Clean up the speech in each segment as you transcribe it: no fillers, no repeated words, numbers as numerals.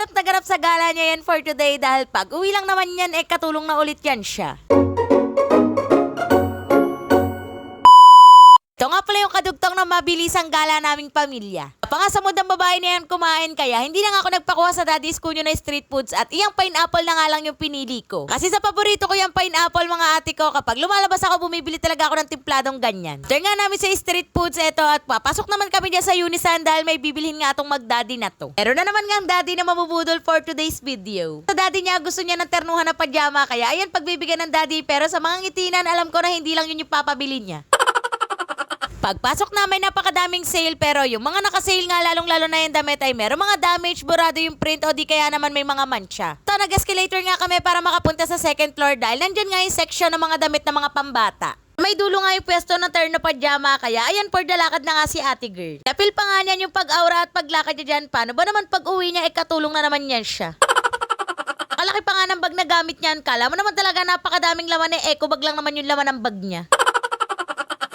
na ganap sa gala niya yan for today dahil pag uwi lang naman yan, katulong na ulit yan siya. Ito nga pala yung kadugtong ng mabilisang gala naming pamilya. Pangasamod ng babae na yan kumain kaya hindi na nga ako nagpakuha sa Daddy's Kunyo na street foods at iyang pineapple na nga lang yung pinili ko. Kasi sa paborito ko yung pineapple mga ate ko, kapag lumalabas ako bumibili talaga ako ng timpladong ganyan. Turn nga namin sa street foods eto at papasok naman kami dyan sa Unisan dahil may bibilhin nga atong mag-daddy na to. Pero na naman nga ang daddy na mabubudol for today's video. Sa daddy niya gusto niya ng ternuhan na pajama kaya ayan pagbibigyan ng daddy pero sa mga ngitinan alam ko na hindi lang yun yung papabili niya. Pagpasok namin napakadaming sale pero yung mga nakasale nga lalong-lalo na yung damit ay meron mga damage, burado yung print o di kaya naman may mga mancha. So nag-escalator nga kami para makapunta sa second floor dahil nandyan nga yung section ng mga damit ng mga pambata. May dulo nga yung pwesto ng terno pajama kaya ayan for the lakad na nga si ate girl. Napil pa nga niyan yung pag-aura at paglakad niya dyan. Paano ba naman pag uwi niya katulong na naman yan siya. Kalaki pa nga ng bag na gamit niyan. Kala mo naman talaga napakadaming laman eco bag lang naman yung laman ng bag niya.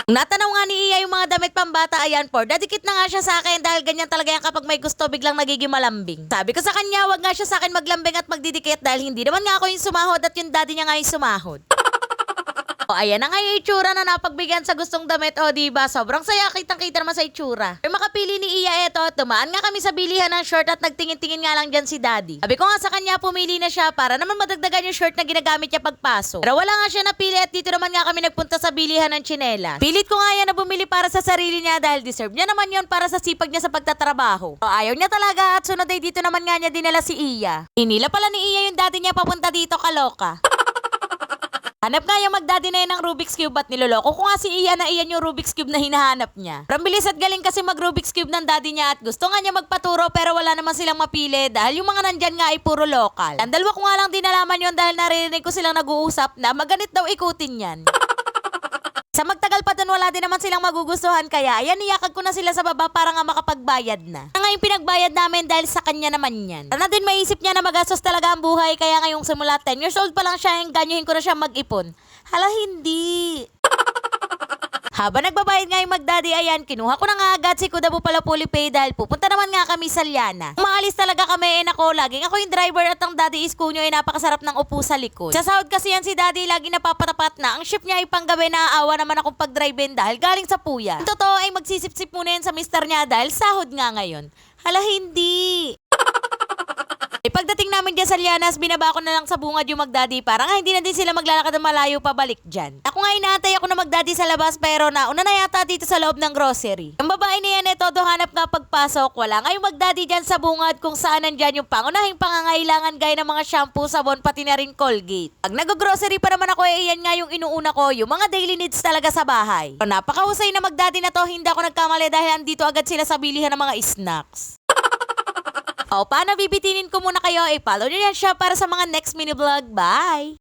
Natanaw nga ni Iya yung mga damit pambata, ayan for dadikit na nga siya sa akin dahil ganyan talaga yan kapag may gusto biglang nagiging malambing. Sabi ko sa kanya, wag nga siya sa akin maglambing at magdidikit dahil hindi naman nga ako yung sumahod at yung daddy niya nga yung sumahod. O ayan na nga yung itsura na napagbigyan sa gustong damit o diba sobrang saya kitang-kita naman sa itsura. Pero makapili ni Iya eto, tumaan nga kami sa bilihan ng short at nagtingin-tingin nga lang dyan si daddy. Sabi ko nga sa kanya pumili na siya para naman madagdagan yung short na ginagamit niya pagpasok. Pero wala nga siya napili at dito naman nga kami nagpunta sa bilihan ng tsinelas. Pilit ko nga yan na bumili para sa sarili niya dahil deserve niya naman yon para sa sipag niya sa pagtatrabaho. O ayaw niya talaga at sunod ay dito naman nga niya dinala si Iya. Hinila pala ni Iya yung daddy niya papunta dito, kaloka. Hanap nga yung magdaddy na yun ng Rubik's Cube at niloloko ko nga si Iya na iyan yung Rubik's Cube na hinahanap niya. Rambilis at galing kasi mag Rubik's Cube ng daddy niya at gusto nga niya magpaturo pero wala naman silang mapili dahil yung mga nandyan nga ay puro local. Ang dalawa ko nga lang din nalaman yun dahil narinig ko silang nag-uusap na maganit daw ikutin yan. Sa magtagal pa dun wala din naman silang magugustuhan kaya ayan niyakag ko na sila sa baba para nga makapagbayad na. Ngayon pinagbayad namin dahil sa kanya naman yan. Sana din maisip niya na magastos talaga ang buhay kaya ngayong simula 10 years old pa lang siya yung ganyuhin ko na siya mag-ipon. Hala hindi. Habang nagbabayad nga yung magdaddy, ayan, kinuha ko na nga agad si Kudabu Palapuli Pay dahil pupunta naman nga kami sa Liana. Umaalis talaga kami, nako, laging ako yung driver at ang daddy is Kunyo ay napakasarap ng upo sa likod. Sa sahod kasi yan si daddy, lagi napapatapat na ang shift niya ay panggabi na aawa naman akong pag-drive-in dahil galing sa puya. Ang totoo ay magsisip-sip muna yan sa mister niya dahil sahod nga ngayon. Hala hindi. Pagdating namin dyan sa Lianas, binaba ko na lang sa bungad yung magdaddy para nga hindi na din sila maglalakad ng malayo pabalik dyan. Ako nga inaantay ako na magdaddy sa labas pero nauna na yata dito sa loob ng grocery. Yung babae niya neto hanap nga pagpasok, wala nga yung magdaddy dyan sa bungad kung saan nandyan yung pangunahing pangangailangan gaya ng mga shampoo, sabon, pati na rin Colgate. Pag nag-grocery pa naman ako iyan nga yung inuuna ko, yung mga daily needs talaga sa bahay. So, napakahusay na magdaddy na to, hindi ako nagkamali dahil andito agad sila sa bilihan ng mga snacks. O, paano bibitinin ko muna kayo? I-follow nyo yan siya para sa mga next mini vlog. Bye!